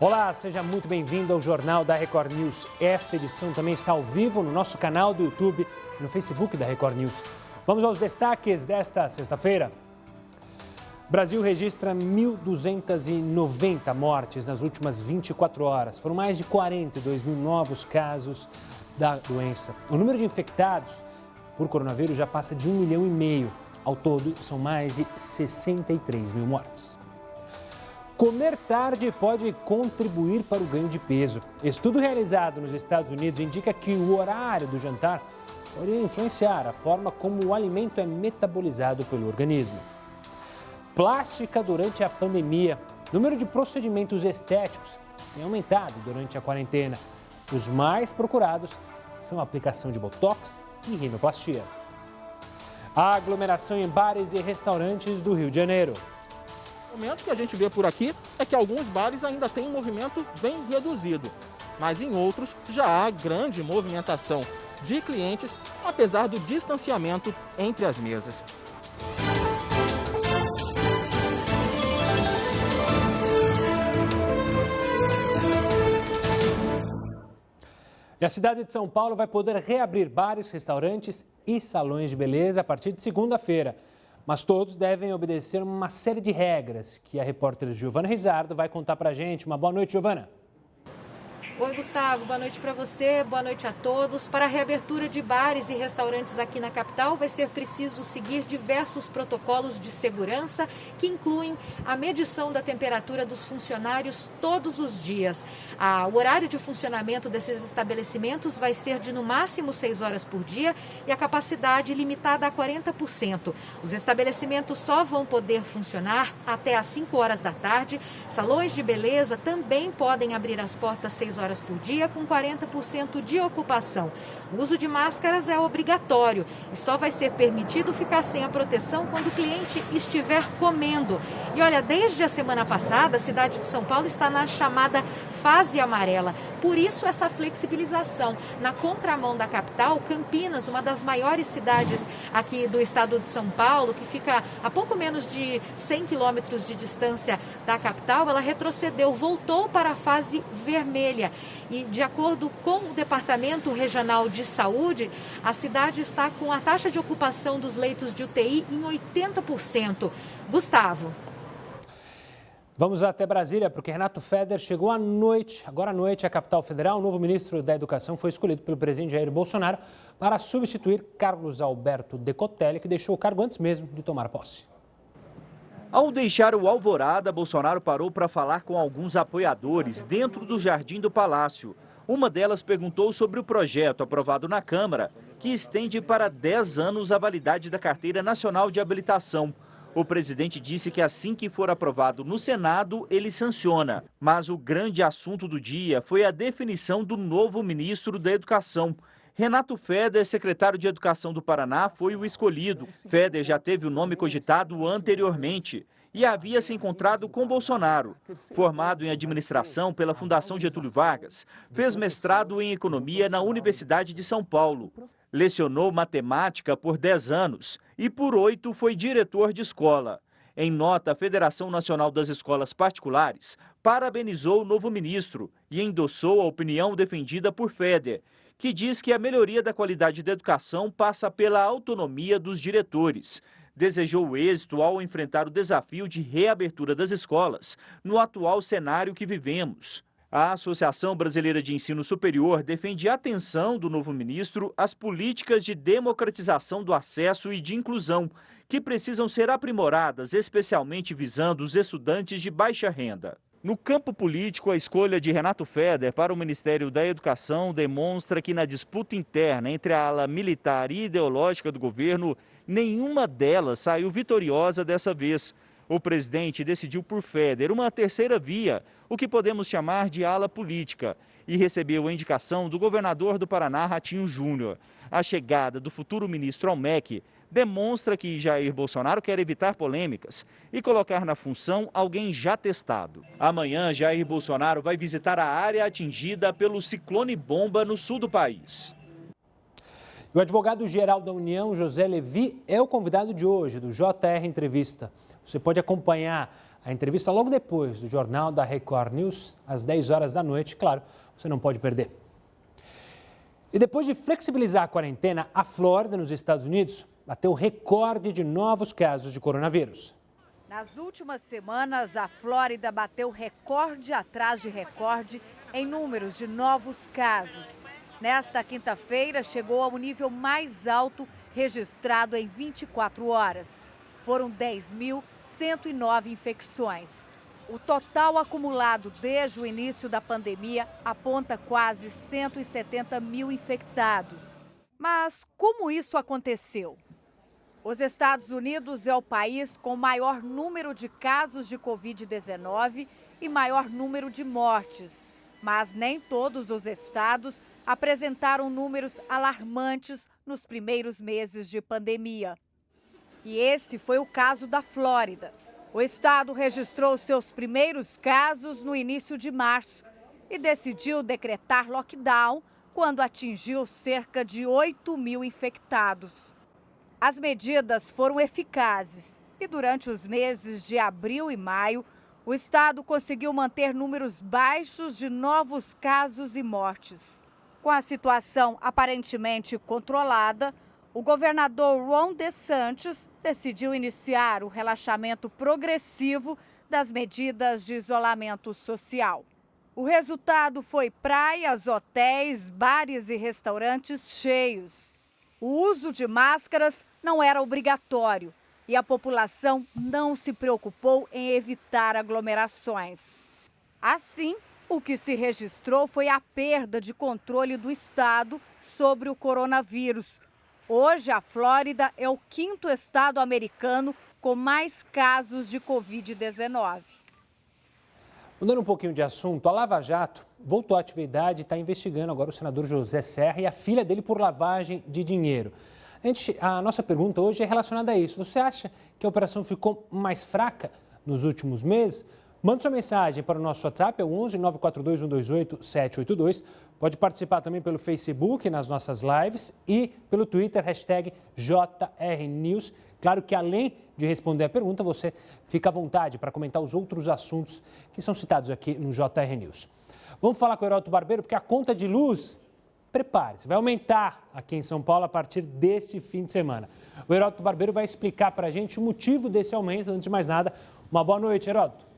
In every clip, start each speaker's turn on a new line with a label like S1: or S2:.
S1: Olá, seja muito bem-vindo ao Jornal da Record News. Esta edição também está ao vivo no nosso canal do YouTube e no Facebook da Record News. Vamos aos destaques desta sexta-feira. Brasil registra 1.290 mortes nas últimas 24 horas. Foram mais de 42 mil novos casos da doença. O número de infectados por coronavírus já passa de 1,5 milhão. Ao todo, são mais de 63 mil mortes. Comer tarde pode contribuir para o ganho de peso. Estudo realizado nos Estados Unidos indica que o horário do jantar pode influenciar a forma como o alimento é metabolizado pelo organismo. Plástica durante a pandemia. O número de procedimentos estéticos tem aumentado durante a quarentena. Os mais procurados são a aplicação de botox e rinoplastia. A aglomeração em bares e restaurantes do Rio de Janeiro.
S2: O momento que a gente vê por aqui é que alguns bares ainda têm um movimento bem reduzido, mas em outros já há grande movimentação de clientes, apesar do distanciamento entre as mesas.
S1: E a cidade de São Paulo vai poder reabrir bares, restaurantes e salões de beleza a partir de segunda-feira. Mas todos devem obedecer uma série de regras que a repórter Giovana Rizardo vai contar pra gente. Uma boa noite, Giovana.
S3: Oi, Gustavo. Boa noite para você, boa noite a todos. Para a reabertura de bares e restaurantes aqui na capital, vai ser preciso seguir diversos protocolos de segurança que incluem a medição da temperatura dos funcionários todos os dias. O horário de funcionamento desses estabelecimentos vai ser de no máximo 6 horas por dia e a capacidade limitada a 40%. Os estabelecimentos só vão poder funcionar até às 5 horas da tarde. Salões de beleza também podem abrir as portas 6 horas por dia, com 40% de ocupação. O uso de máscaras é obrigatório e só vai ser permitido ficar sem a proteção quando o cliente estiver comendo. E olha, desde a semana passada, a cidade de São Paulo está na chamada fase amarela. Por isso, essa flexibilização. Na contramão da capital, Campinas, uma das maiores cidades aqui do estado de São Paulo, que fica a pouco menos de 100 quilômetros de distância da capital, ela retrocedeu, voltou para a fase vermelha. E, de acordo com o Departamento Regional de Saúde, a cidade está com a taxa de ocupação dos leitos de UTI em 80%. Gustavo.
S1: Vamos até Brasília, porque Renato Feder chegou agora à noite, à capital federal. O novo ministro da Educação foi escolhido pelo presidente Jair Bolsonaro para substituir Carlos Alberto Decotelli, que deixou o cargo antes mesmo de tomar posse.
S4: Ao deixar o Alvorada, Bolsonaro parou para falar com alguns apoiadores dentro do Jardim do Palácio. Uma delas perguntou sobre o projeto aprovado na Câmara, que estende para 10 anos a validade da Carteira Nacional de Habilitação. O presidente disse que assim que for aprovado no Senado, ele sanciona. Mas o grande assunto do dia foi a definição do novo ministro da Educação. Renato Feder, secretário de Educação do Paraná, foi o escolhido. Feder já teve o nome cogitado anteriormente e havia se encontrado com Bolsonaro. Formado em administração pela Fundação Getúlio Vargas, fez mestrado em economia na Universidade de São Paulo. Lecionou matemática por 10 anos e por 8 foi diretor de escola. Em nota, a Federação Nacional das Escolas Particulares parabenizou o novo ministro e endossou a opinião defendida por Feder, que diz que a melhoria da qualidade da educação passa pela autonomia dos diretores. Desejou êxito ao enfrentar o desafio de reabertura das escolas no atual cenário que vivemos. A Associação Brasileira de Ensino Superior defende a atenção do novo ministro às políticas de democratização do acesso e de inclusão, que precisam ser aprimoradas, especialmente visando os estudantes de baixa renda. No campo político, a escolha de Renato Feder para o Ministério da Educação demonstra que na disputa interna entre a ala militar e ideológica do governo, nenhuma delas saiu vitoriosa dessa vez. O presidente decidiu por Feder uma terceira via, o que podemos chamar de ala política, e recebeu a indicação do governador do Paraná, Ratinho Júnior. A chegada do futuro ministro ao MEC demonstra que Jair Bolsonaro quer evitar polêmicas e colocar na função alguém já testado. Amanhã, Jair Bolsonaro vai visitar a área atingida pelo ciclone bomba no sul do país.
S1: O advogado-geral da União, José Levi, é o convidado de hoje do JR Entrevista. Você pode acompanhar A entrevista logo depois do Jornal da Record News, às 10 horas da noite. Claro, você não pode perder. E depois de flexibilizar a quarentena, a Flórida, nos Estados Unidos, bateu recorde de novos casos de coronavírus.
S5: Nas últimas semanas, a Flórida bateu recorde atrás de recorde em números de novos casos. Nesta quinta-feira, chegou ao nível mais alto registrado em 24 horas. Foram 10.109 infecções. O total acumulado desde o início da pandemia aponta quase 170 mil infectados. Mas como isso aconteceu? Os Estados Unidos é o país com maior número de casos de Covid-19 e maior número de mortes. Mas nem todos os estados apresentaram números alarmantes nos primeiros meses de pandemia. E esse foi o caso da Flórida. O estado registrou seus primeiros casos no início de março e decidiu decretar lockdown quando atingiu cerca de 8 mil infectados. As medidas foram eficazes e durante os meses de abril e maio, o estado conseguiu manter números baixos de novos casos e mortes. Com a situação aparentemente controlada, o governador Ron DeSantis decidiu iniciar o relaxamento progressivo das medidas de isolamento social. O resultado foi praias, hotéis, bares e restaurantes cheios. O uso de máscaras não era obrigatório e a população não se preocupou em evitar aglomerações. Assim, o que se registrou foi a perda de controle do estado sobre o coronavírus. Hoje, a Flórida é o 5º estado americano com mais casos de Covid-19.
S1: Mudando um pouquinho de assunto, a Lava Jato voltou à atividade e está investigando agora o senador José Serra e a filha dele por lavagem de dinheiro. A nossa pergunta hoje é relacionada a isso. Você acha que a operação ficou mais fraca nos últimos meses? Mande sua mensagem para o nosso WhatsApp, é o 11 942 128 782. Pode participar também pelo Facebook, nas nossas lives e pelo Twitter, #JRNews. Claro que além de responder a pergunta, você fica à vontade para comentar os outros assuntos que são citados aqui no JR News. Vamos falar com o Heródoto Barbeiro, porque a conta de luz, prepare-se, vai aumentar aqui em São Paulo a partir deste fim de semana. O Heródoto Barbeiro vai explicar para a gente o motivo desse aumento. Antes de mais nada, uma boa noite, Heródoto.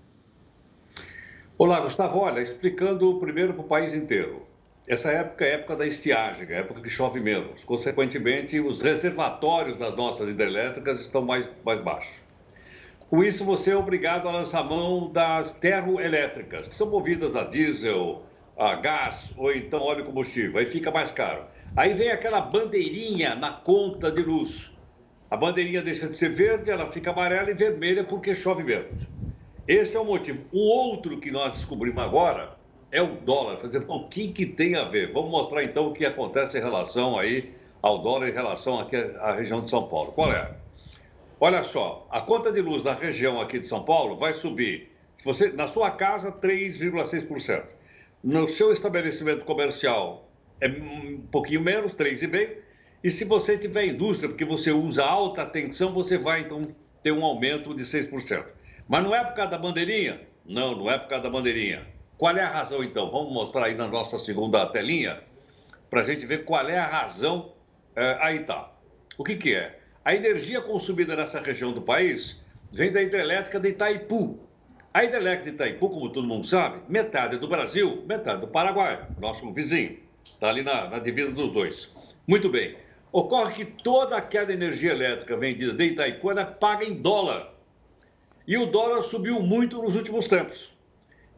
S6: Olá, Gustavo. Olha, explicando primeiro para o país inteiro. Essa época é a época da estiagem, é a época que chove menos. Consequentemente, os reservatórios das nossas hidrelétricas estão mais baixos. Com isso, você é obrigado a lançar mão das termoelétricas, que são movidas a diesel, a gás ou então óleo combustível. Aí fica mais caro. Aí vem aquela bandeirinha na conta de luz. A bandeirinha deixa de ser verde, ela fica amarela e vermelha porque chove menos. Esse é o motivo. O outro que nós descobrimos agora é o dólar. O que tem a ver? Vamos mostrar então o que acontece em relação aí ao dólar em relação aqui à região de São Paulo. Qual é? Olha só, a conta de luz da região aqui de São Paulo vai subir, na sua casa, 3,6%. No seu estabelecimento comercial é um pouquinho menos, 3,5%. E se você tiver indústria, porque você usa alta tensão, você vai então ter um aumento de 6%. Mas não é por causa da bandeirinha? Não, não é por causa da bandeirinha. Qual é a razão então? Vamos mostrar aí na nossa segunda telinha para a gente ver qual é a razão. Aí tá. O que é? A energia consumida nessa região do país vem da hidrelétrica de Itaipu. A hidrelétrica de Itaipu, como todo mundo sabe, metade é do Brasil, metade do Paraguai, nosso vizinho. Está ali na divisa dos dois. Muito bem. Ocorre que toda aquela energia elétrica vendida de Itaipu, ela é paga em dólar. E o dólar subiu muito nos últimos tempos.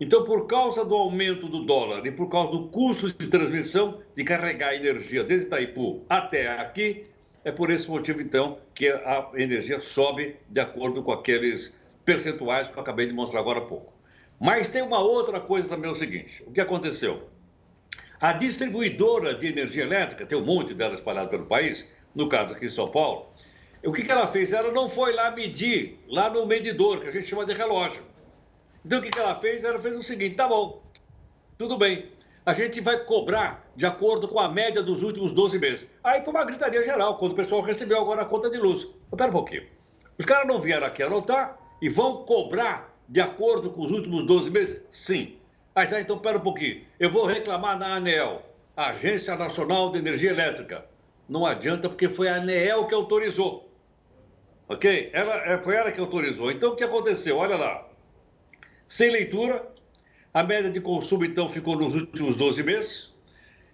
S6: Então, por causa do aumento do dólar e por causa do custo de transmissão, de carregar a energia desde Itaipu até aqui, é por esse motivo, então, que a energia sobe de acordo com aqueles percentuais que eu acabei de mostrar agora há pouco. Mas tem uma outra coisa também, é o seguinte. O que aconteceu? A distribuidora de energia elétrica, tem um monte dela espalhada pelo país, no caso aqui em São Paulo, o que ela fez? Ela não foi lá medir, lá no medidor, que a gente chama de relógio. Então, o que ela fez? Ela fez o seguinte, tá bom, tudo bem, a gente vai cobrar de acordo com a média dos últimos 12 meses. Aí foi uma gritaria geral, quando o pessoal recebeu agora a conta de luz. Espera um pouquinho. Os caras não vieram aqui anotar e vão cobrar de acordo com os últimos 12 meses? Sim. Mas então, espera um pouquinho. Eu vou reclamar na ANEEL, Agência Nacional de Energia Elétrica. Não adianta, porque foi a ANEEL que autorizou. Ok? Foi ela que autorizou. Então, o que aconteceu? Olha lá. Sem leitura, a média de consumo, então, ficou nos últimos 12 meses.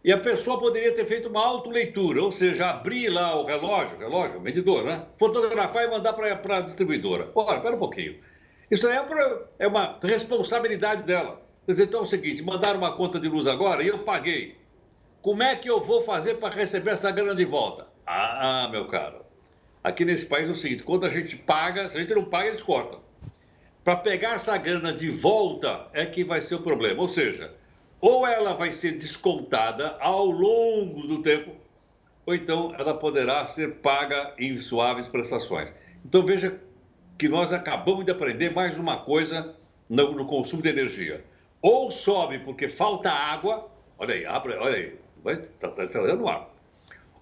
S6: E a pessoa poderia ter feito uma autoleitura, ou seja, abrir lá o relógio, o medidor, né? Fotografar e mandar para a distribuidora. Ora, espera um pouquinho. Isso aí é uma responsabilidade dela. Quer dizer, então é o seguinte, mandaram uma conta de luz agora e eu paguei. Como é que eu vou fazer para receber essa grana de volta? Ah, meu caro, aqui nesse país é o seguinte, quando a gente paga, se a gente não paga, eles cortam. Para pegar essa grana de volta é que vai ser o problema. Ou seja, ou ela vai ser descontada ao longo do tempo, ou então ela poderá ser paga em suaves prestações. Então veja que nós acabamos de aprender mais uma coisa no consumo de energia. Ou sobe porque falta água, olha aí, está estragando ar.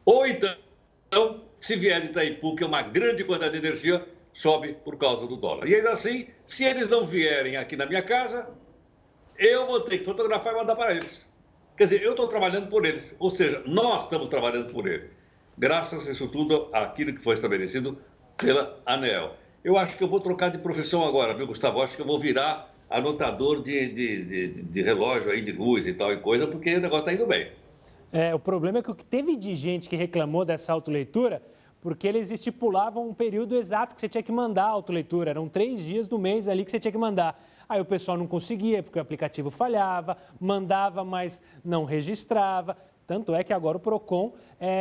S6: Ou então, se vier de Itaipu, que é uma grande quantidade de energia, sobe por causa do dólar. E ainda assim, se eles não vierem aqui na minha casa, eu vou ter que fotografar e mandar para eles. Quer dizer, eu estou trabalhando por eles. Ou seja, nós estamos trabalhando por eles. Graças a isso tudo, àquilo que foi estabelecido pela ANEEL. Eu acho que eu vou trocar de profissão agora, viu, Gustavo? Acho que eu vou virar anotador de relógio aí, de luz e tal e coisa, porque o negócio está indo bem.
S1: O problema é que o que teve de gente que reclamou dessa autoleitura, porque eles estipulavam um período exato que você tinha que mandar a autoleitura. Eram 3 dias do mês ali que você tinha que mandar. Aí o pessoal não conseguia, porque o aplicativo falhava, mandava, mas não registrava. Tanto é que agora o PROCON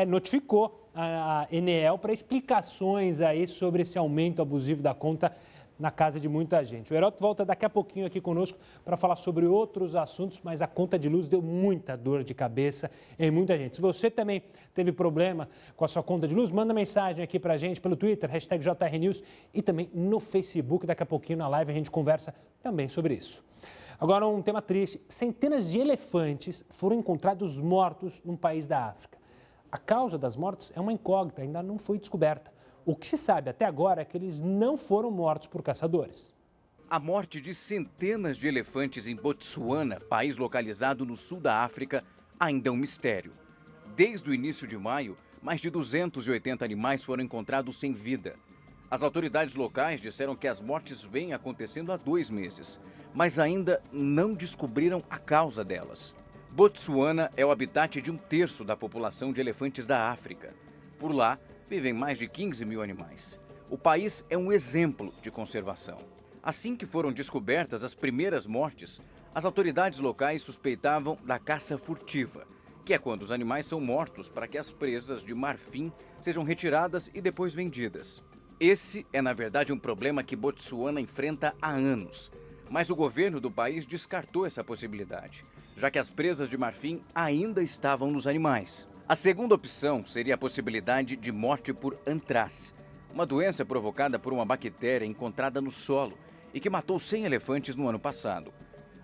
S1: notificou a ANEEL para explicações aí sobre esse aumento abusivo da conta na casa de muita gente. O Heródoto volta daqui a pouquinho aqui conosco para falar sobre outros assuntos, mas a conta de luz deu muita dor de cabeça em muita gente. Se você também teve problema com a sua conta de luz, manda mensagem aqui para a gente pelo Twitter, #JRNews e também no Facebook. Daqui a pouquinho na live a gente conversa também sobre isso. Agora um tema triste. Centenas de elefantes foram encontrados mortos num país da África. A causa das mortes é uma incógnita, ainda não foi descoberta. O que se sabe até agora é que eles não foram mortos por caçadores.
S7: A morte de centenas de elefantes em Botsuana, país localizado no sul da África, ainda é um mistério. Desde o início de maio, mais de 280 animais foram encontrados sem vida. As autoridades locais disseram que as mortes vêm acontecendo há 2 meses, mas ainda não descobriram a causa delas. Botsuana é o habitat de 1/3 da população de elefantes da África. Por lá, vivem mais de 15 mil animais. O país é um exemplo de conservação. Assim que foram descobertas as primeiras mortes, as autoridades locais suspeitavam da caça furtiva, que é quando os animais são mortos para que as presas de marfim sejam retiradas e depois vendidas. Esse é, na verdade, um problema que Botsuana enfrenta há anos, mas o governo do país descartou essa possibilidade, já que as presas de marfim ainda estavam nos animais. A segunda opção seria a possibilidade de morte por antrax, uma doença provocada por uma bactéria encontrada no solo e que matou 100 elefantes no ano passado.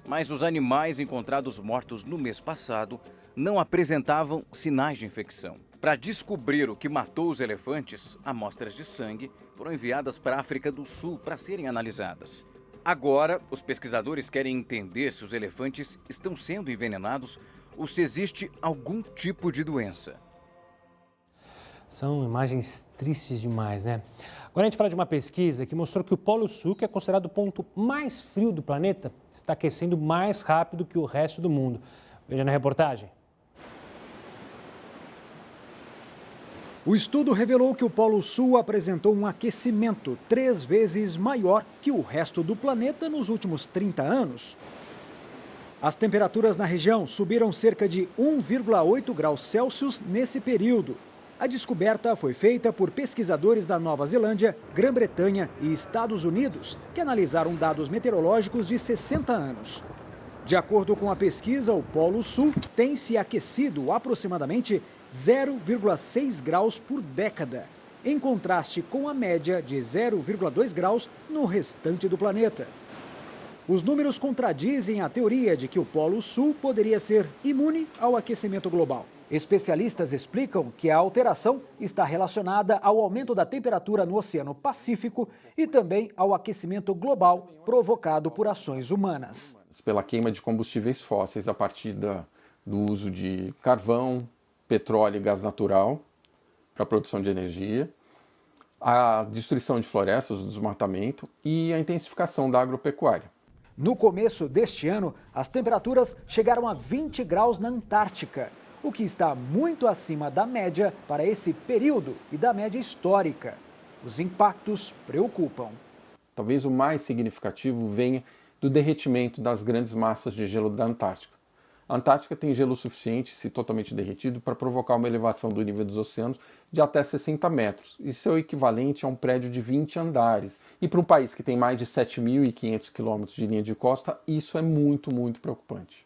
S7: Mas os animais encontrados mortos no mês passado não apresentavam sinais de infecção. Para descobrir o que matou os elefantes, amostras de sangue foram enviadas para a África do Sul para serem analisadas. Agora, os pesquisadores querem entender se os elefantes estão sendo envenenados ou se existe algum tipo de doença.
S1: São imagens tristes demais, né? Agora a gente fala de uma pesquisa que mostrou que o Polo Sul, que é considerado o ponto mais frio do planeta, está aquecendo mais rápido que o resto do mundo. Veja na reportagem.
S8: O estudo revelou que o Polo Sul apresentou um aquecimento 3 vezes maior que o resto do planeta nos últimos 30 anos. As temperaturas na região subiram cerca de 1,8 graus Celsius nesse período. A descoberta foi feita por pesquisadores da Nova Zelândia, Grã-Bretanha e Estados Unidos, que analisaram dados meteorológicos de 60 anos. De acordo com a pesquisa, o Polo Sul tem se aquecido aproximadamente 0,6 graus por década, em contraste com a média de 0,2 graus no restante do planeta. Os números contradizem a teoria de que o Polo Sul poderia ser imune ao aquecimento global. Especialistas explicam que a alteração está relacionada ao aumento da temperatura no Oceano Pacífico e também ao aquecimento global provocado por ações humanas.
S9: Pela queima de combustíveis fósseis a partir do uso de carvão, petróleo e gás natural para a produção de energia, a destruição de florestas, o desmatamento e a intensificação da agropecuária.
S8: No começo deste ano, as temperaturas chegaram a 20 graus na Antártica, o que está muito acima da média para esse período e da média histórica. Os impactos preocupam.
S9: Talvez o mais significativo venha do derretimento das grandes massas de gelo da Antártica. A Antártica tem gelo suficiente, se totalmente derretido, para provocar uma elevação do nível dos oceanos de até 60 metros. Isso é o equivalente a um prédio de 20 andares. E para um país que tem mais de 7.500 quilômetros de linha de costa, isso é muito, muito preocupante.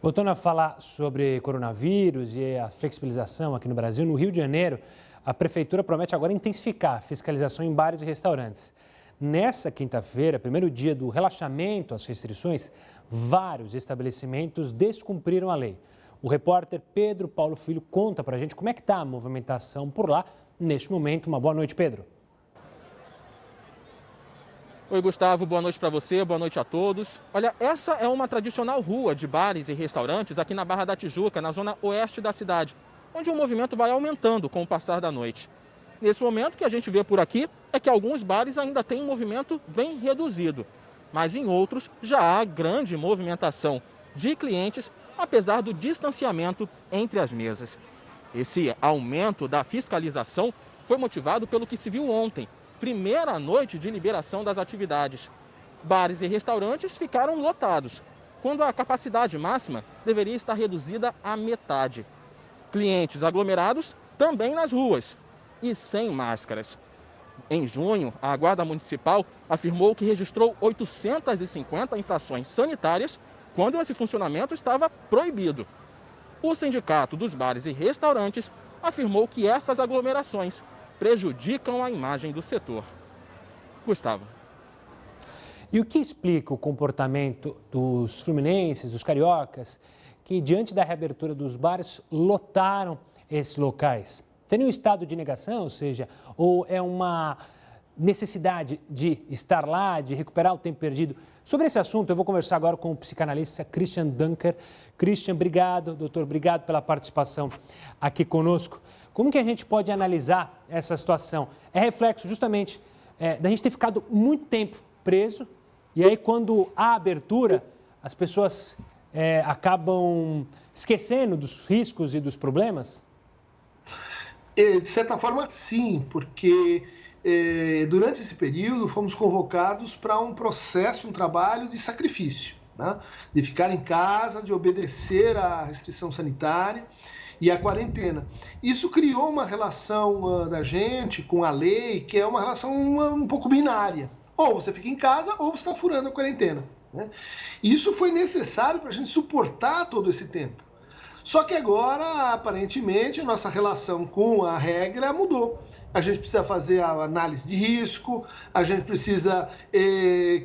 S1: Voltando a falar sobre coronavírus e a flexibilização aqui no Brasil, no Rio de Janeiro, a Prefeitura promete agora intensificar a fiscalização em bares e restaurantes. Nessa quinta-feira, primeiro dia do relaxamento às restrições, vários estabelecimentos descumpriram a lei. O repórter Pedro Paulo Filho conta pra gente como é que está a movimentação por lá neste momento. Uma boa noite, Pedro.
S2: Oi, Gustavo, boa noite para você, boa noite a todos. Olha, essa é uma tradicional rua de bares e restaurantes aqui na Barra da Tijuca, na zona oeste da cidade, onde o movimento vai aumentando com o passar da noite. Nesse momento, o que a gente vê por aqui é que alguns bares ainda têm um movimento bem reduzido, mas em outros já há grande movimentação de clientes, apesar do distanciamento entre as mesas. Esse aumento da fiscalização foi motivado pelo que se viu ontem, primeira noite de liberação das atividades. Bares e restaurantes ficaram lotados, quando a capacidade máxima deveria estar reduzida à metade. Clientes aglomerados também nas ruas e sem máscaras. Em junho, a Guarda Municipal afirmou que registrou 850 infrações sanitárias quando esse funcionamento estava proibido. O Sindicato dos Bares e Restaurantes afirmou que essas aglomerações prejudicam a imagem do setor. Gustavo.
S1: E o que explica o comportamento dos fluminenses, dos cariocas, que diante da reabertura dos bares lotaram esses locais? Tem um estado de negação, ou seja, ou é uma necessidade de estar lá, de recuperar o tempo perdido? Sobre esse assunto, eu vou conversar agora com o psicanalista Christian Dunker. Christian, obrigado, doutor, obrigado pela participação aqui conosco. Como que a gente pode analisar essa situação? É reflexo justamente da gente ter ficado muito tempo preso e aí quando há abertura, as pessoas acabam esquecendo dos riscos e dos problemas?
S10: De certa forma, sim, porque durante esse período fomos convocados para um processo, um trabalho de sacrifício, né? De ficar em casa, de obedecer à restrição sanitária e à quarentena. Isso criou uma relação da gente com a lei, que é uma relação um pouco binária. Ou você fica em casa ou você está furando a quarentena, né? Isso foi necessário para a gente suportar todo esse tempo. Só que agora, aparentemente, a nossa relação com a regra mudou. A gente precisa fazer a análise de risco, a gente precisa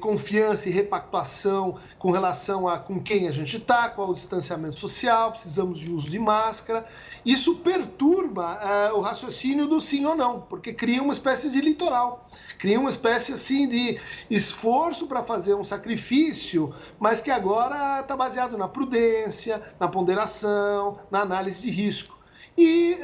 S10: confiança e repactuação com relação a com quem a gente está, qual o distanciamento social, precisamos de uso de máscara. Isso perturba o raciocínio do sim ou não, porque cria uma espécie de litoral, cria uma espécie assim de esforço para fazer um sacrifício, mas que agora está baseado na prudência, na ponderação, na análise de risco. E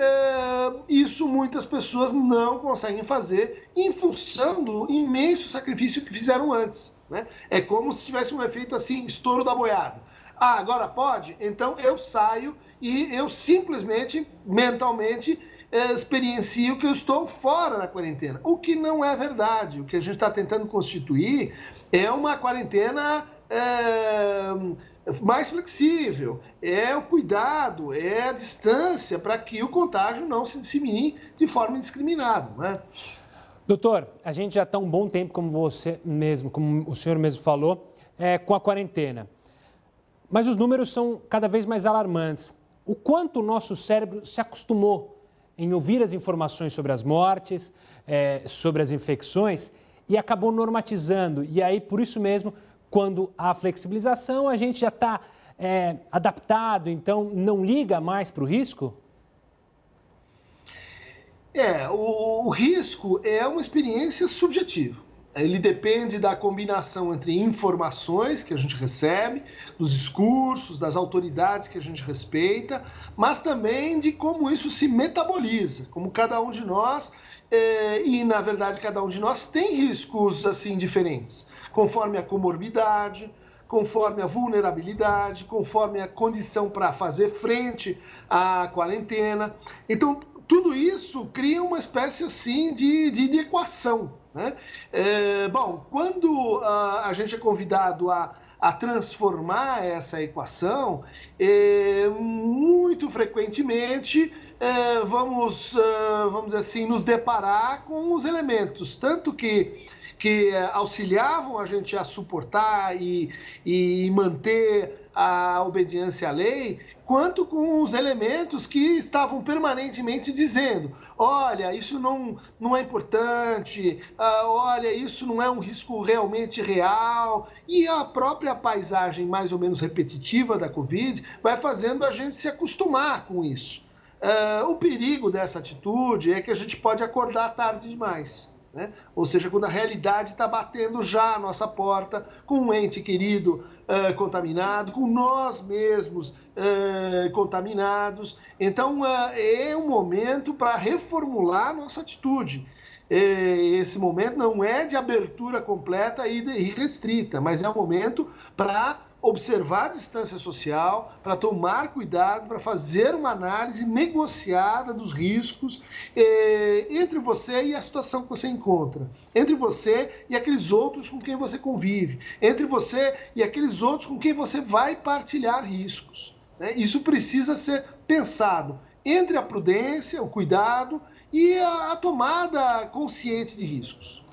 S10: isso muitas pessoas não conseguem fazer em função do imenso sacrifício que fizeram antes, né? É como se tivesse um efeito assim, estouro da boiada. Ah, agora pode? Então eu saio e eu simplesmente, mentalmente, experiencio que eu estou fora da quarentena. O que não é verdade. O que a gente está tentando constituir é uma quarentena mais flexível, é o cuidado, é a distância para que o contágio não se dissemine de forma indiscriminada, né?
S1: Doutor, a gente já está um bom tempo, como você mesmo, como o senhor mesmo falou, com a quarentena. Mas os números são cada vez mais alarmantes. O quanto o nosso cérebro se acostumou em ouvir as informações sobre as mortes, sobre as infecções, e acabou normatizando. E aí, por isso mesmo, quando há flexibilização, a gente já está adaptado, então não liga mais para o risco?
S10: O risco é uma experiência subjetiva. Ele depende da combinação entre informações que a gente recebe, dos discursos, das autoridades que a gente respeita, mas também de como isso se metaboliza, como cada um de nós, e na verdade cada um de nós tem riscos assim diferentes, conforme a comorbidade, conforme a vulnerabilidade, conforme a condição para fazer frente à quarentena. Então, tudo isso cria uma espécie assim de equação, né? Quando a gente é convidado a transformar essa equação, muito frequentemente vamos dizer assim, nos deparar com os elementos, tanto que auxiliavam a gente a suportar e manter a obediência à lei, quanto com os elementos que estavam permanentemente dizendo: olha, isso não é importante, olha, isso não é um risco realmente real. E a própria paisagem mais ou menos repetitiva da Covid vai fazendo a gente se acostumar com isso. O perigo dessa atitude é que a gente pode acordar tarde demais. Né? Ou seja, quando a realidade está batendo já à nossa porta, com um ente querido contaminado, com nós mesmos contaminados. Então, é um momento para reformular nossa atitude. Esse momento não é de abertura completa e restrita, mas é um momento para observar a distância social, para tomar cuidado, para fazer uma análise negociada dos riscos entre você e a situação que você encontra, entre você e aqueles outros com quem você convive, entre você e aqueles outros com quem você vai partilhar riscos. Né? Isso precisa ser pensado entre a prudência, o cuidado e a tomada consciente de riscos.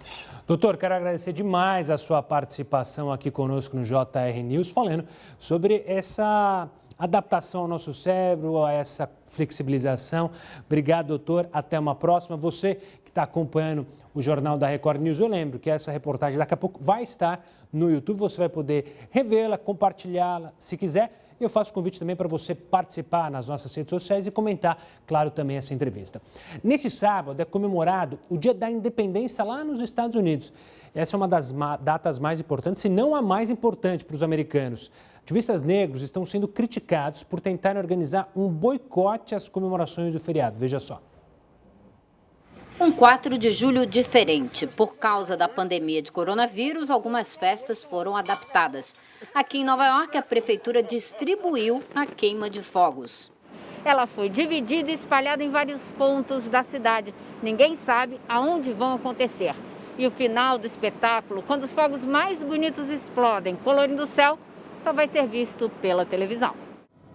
S1: Doutor, quero agradecer demais a sua participação aqui conosco no JR News, falando sobre essa adaptação ao nosso cérebro, a essa flexibilização. Obrigado, doutor. Até uma próxima. Você que está acompanhando o Jornal da Record News, eu lembro que essa reportagem daqui a pouco vai estar no YouTube. Você vai poder revê-la, compartilhá-la, se quiser. Eu faço convite também para você participar nas nossas redes sociais e comentar, claro, também essa entrevista. Neste sábado é comemorado o Dia da Independência lá nos Estados Unidos. Essa é uma das datas mais importantes, se não a mais importante para os americanos. Ativistas negros estão sendo criticados por tentarem organizar um boicote às comemorações do feriado. Veja só.
S11: Um 4 de julho diferente. Por causa da pandemia de coronavírus, algumas festas foram adaptadas. Aqui em Nova York, a prefeitura distribuiu a queima de fogos.
S12: Ela foi dividida e espalhada em vários pontos da cidade. Ninguém sabe aonde vão acontecer. E o final do espetáculo, quando os fogos mais bonitos explodem, colorindo o céu, só vai ser visto pela televisão.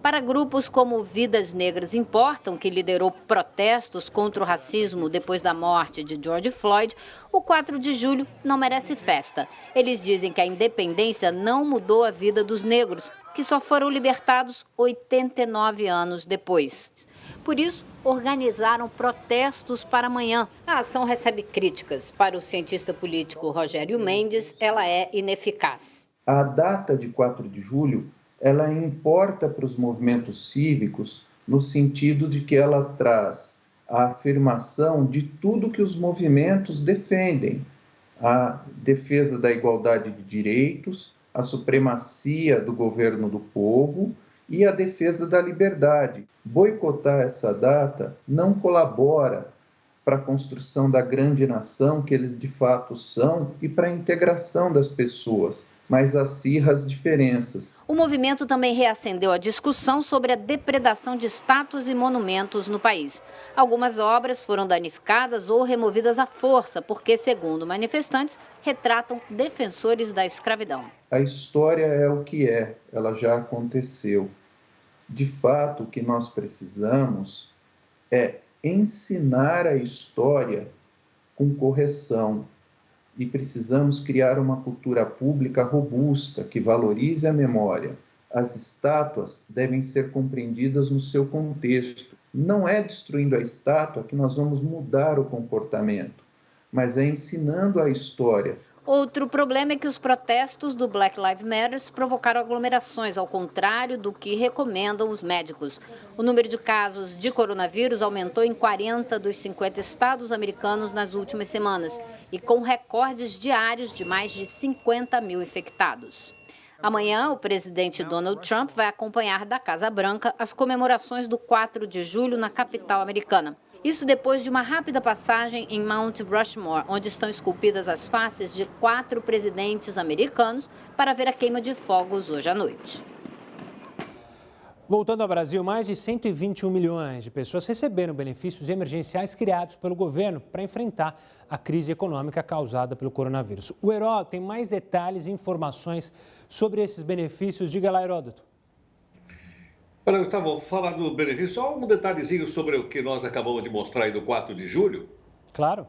S11: Para grupos como Vidas Negras Importam, que liderou protestos contra o racismo depois da morte de George Floyd, o 4 de julho não merece festa. Eles dizem que a independência não mudou a vida dos negros, que só foram libertados 89 anos depois. Por isso, organizaram protestos para amanhã. A ação recebe críticas. Para o cientista político Rogério Mendes, ela é ineficaz.
S13: A data de 4 de julho ela importa para os movimentos cívicos no sentido de que ela traz a afirmação de tudo que os movimentos defendem: a defesa da igualdade de direitos, a supremacia do governo do povo e a defesa da liberdade. Boicotar essa data não colabora para a construção da grande nação que eles de fato são e para a integração das pessoas, mas acirra as diferenças.
S11: O movimento também reacendeu a discussão sobre a depredação de estátuas e monumentos no país. Algumas obras foram danificadas ou removidas à força, porque, segundo manifestantes, retratam defensores da escravidão.
S13: A história é o que é, ela já aconteceu. De fato, o que nós precisamos é ensinar a história com correção. E precisamos criar uma cultura pública robusta que valorize a memória. As estátuas devem ser compreendidas no seu contexto. Não é destruindo a estátua que nós vamos mudar o comportamento, mas é ensinando a história.
S11: Outro problema é que os protestos do Black Lives Matter provocaram aglomerações, ao contrário do que recomendam os médicos. O número de casos de coronavírus aumentou em 40 dos 50 estados americanos nas últimas semanas, e com recordes diários de mais de 50 mil infectados. Amanhã, o presidente Donald Trump vai acompanhar da Casa Branca as comemorações do 4 de julho na capital americana. Isso depois de uma rápida passagem em Mount Rushmore, onde estão esculpidas as faces de 4 presidentes americanos, para ver a queima de fogos hoje à noite.
S1: Voltando ao Brasil, mais de 121 milhões de pessoas receberam benefícios emergenciais criados pelo governo para enfrentar a crise econômica causada pelo coronavírus. O Heródoto tem mais detalhes e informações sobre esses benefícios. Diga lá, Heródoto.
S6: Olha, Gustavo, falar do benefício, só um detalhezinho sobre o que nós acabamos de mostrar aí do 4 de julho.
S1: Claro.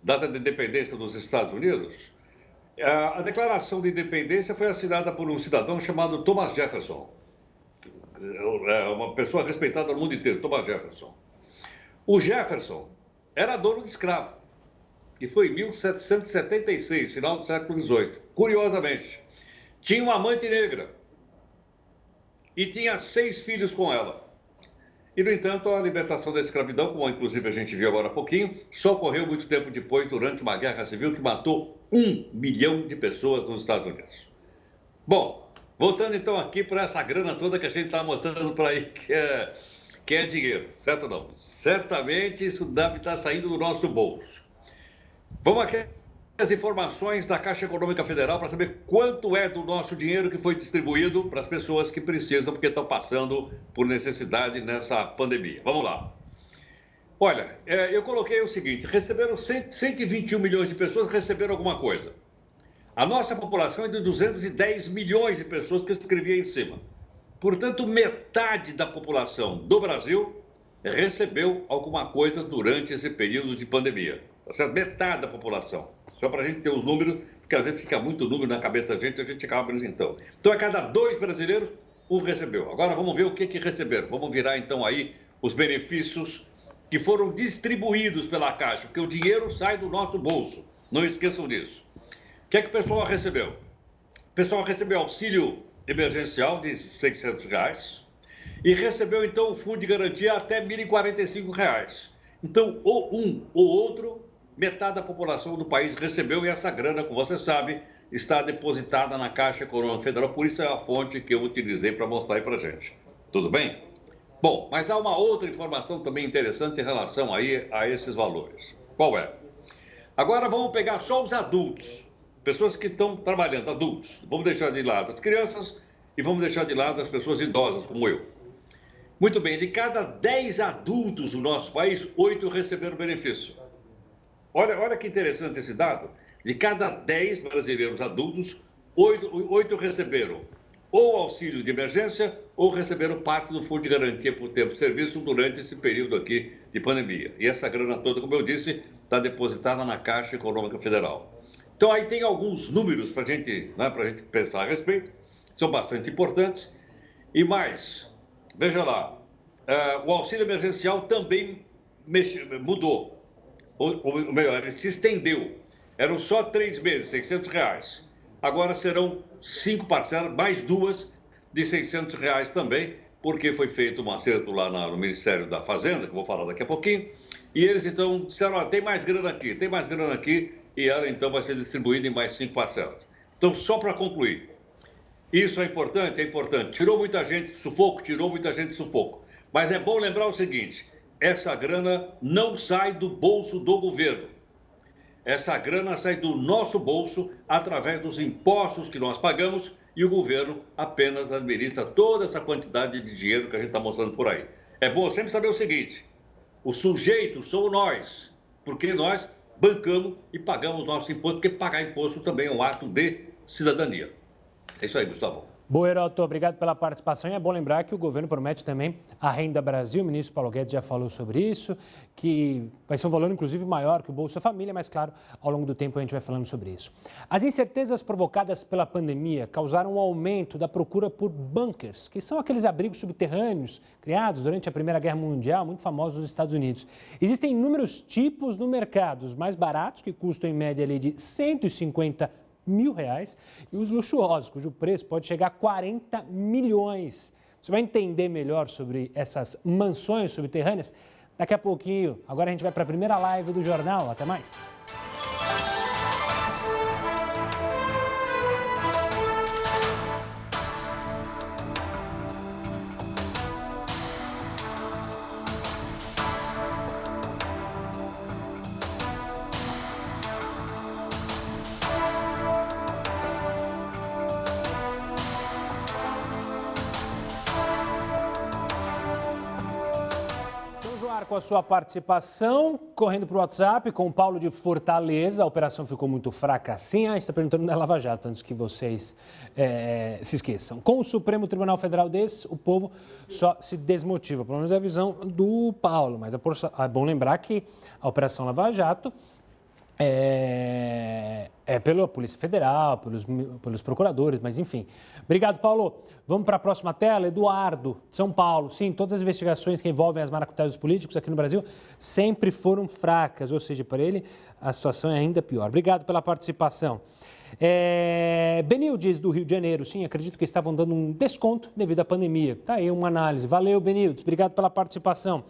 S6: Data de independência dos Estados Unidos. A declaração de independência foi assinada por um cidadão chamado Thomas Jefferson. Uma pessoa respeitada no mundo inteiro, Thomas Jefferson. O Jefferson era dono de escravo. E foi em 1776, final do século XVIII. Curiosamente, tinha uma amante negra. E tinha 6 filhos com ela. E, no entanto, a libertação da escravidão, como inclusive a gente viu agora há pouquinho, só ocorreu muito tempo depois, durante uma guerra civil que matou 1 milhão de pessoas nos Estados Unidos. Bom, voltando então aqui para essa grana toda que a gente está mostrando por aí, que é dinheiro, certo ou não? Certamente isso deve estar saindo do nosso bolso. Vamos aqui as informações da Caixa Econômica Federal para saber quanto é do nosso dinheiro que foi distribuído para as pessoas que precisam, porque estão passando por necessidade nessa pandemia. Vamos lá. Olha, eu coloquei o seguinte, receberam 121 milhões de pessoas, receberam alguma coisa. A nossa população é de 210 milhões de pessoas que eu escrevi aí em cima. Portanto, metade da população do Brasil recebeu alguma coisa durante esse período de pandemia. Tá certo? Metade da população. Só para a gente ter os números, porque às vezes fica muito número na cabeça da gente, a gente acaba apresentando. Então, a cada 2 brasileiros, 1 recebeu. Agora vamos ver o que receberam. Vamos virar então aí os benefícios que foram distribuídos pela Caixa, porque o dinheiro sai do nosso bolso. Não esqueçam disso. O que é que o pessoal recebeu? O pessoal recebeu auxílio emergencial de R$ 600 e recebeu então o fundo de garantia até R$ 1.045. Então, ou um ou outro, metade da população do país recebeu, e essa grana, como você sabe, está depositada na Caixa Econômica Federal, por isso é a fonte que eu utilizei para mostrar aí para a gente. Tudo bem? Bom, mas há uma outra informação também interessante em relação aí a esses valores. Qual é? Agora vamos pegar só os adultos, pessoas que estão trabalhando, adultos. Vamos deixar de lado as crianças e vamos deixar de lado as pessoas idosas, como eu. Muito bem, de cada 10 adultos do nosso país, 8 receberam benefício. Olha que interessante esse dado. De cada 10 brasileiros adultos, 8 receberam ou auxílio de emergência ou receberam parte do fundo de garantia por tempo de serviço durante esse período aqui de pandemia. E essa grana toda, como eu disse, está depositada na Caixa Econômica Federal. Então aí tem alguns números para a gente pensar a respeito, são bastante importantes. E mais, veja lá, o auxílio emergencial também mudou. Ou melhor, ele se estendeu. Eram só 3 meses, R$ 600. Agora serão 5 parcelas, mais 2 de R$ 600 também, porque foi feito um acerto lá no Ministério da Fazenda, que eu vou falar daqui a pouquinho, e eles então disseram, ó, tem mais grana aqui, e ela então vai ser distribuída em mais 5 parcelas. Então, só para concluir, isso é importante? É importante. Tirou muita gente de sufoco, mas é bom lembrar o seguinte, essa grana não sai do bolso do governo. Essa grana sai do nosso bolso através dos impostos que nós pagamos e o governo apenas administra toda essa quantidade de dinheiro que a gente está mostrando por aí. É bom sempre saber o seguinte, o sujeito somos nós, porque nós bancamos e pagamos nosso imposto, porque pagar imposto também é um ato de cidadania. É isso aí, Gustavo.
S1: Boa, Heroto, obrigado pela participação. E é bom lembrar que o governo promete também a Renda Brasil. O ministro Paulo Guedes já falou sobre isso, que vai ser um valor, inclusive, maior que o Bolsa Família, mas, claro, ao longo do tempo a gente vai falando sobre isso. As incertezas provocadas pela pandemia causaram um aumento da procura por bunkers, que são aqueles abrigos subterrâneos criados durante a Primeira Guerra Mundial, muito famosos nos Estados Unidos. Existem inúmeros tipos no mercado, os mais baratos, que custam em média ali de R$150 mil, e os luxuosos, cujo preço pode chegar a 40 milhões. Você vai entender melhor sobre essas mansões subterrâneas daqui a pouquinho. Agora a gente vai para a primeira live do jornal. Até mais. Com a sua participação, correndo para o WhatsApp com o Paulo de Fortaleza. A operação ficou muito fraca assim. A gente está perguntando da Lava Jato, antes que vocês se esqueçam. Com o Supremo Tribunal Federal o povo só se desmotiva. Pelo menos é a visão do Paulo. Mas é bom lembrar que a Operação Lava Jato é pela Polícia Federal, pelos procuradores, mas enfim. Obrigado, Paulo. Vamos para a próxima tela. Eduardo, de São Paulo. Sim, todas as investigações que envolvem as maracutaias dos políticos aqui no Brasil sempre foram fracas, ou seja, para ele a situação é ainda pior. Obrigado pela participação. Benildes, do Rio de Janeiro. Sim, acredito que estavam dando um desconto devido à pandemia. Tá aí uma análise. Valeu, Benildes. Obrigado pela participação.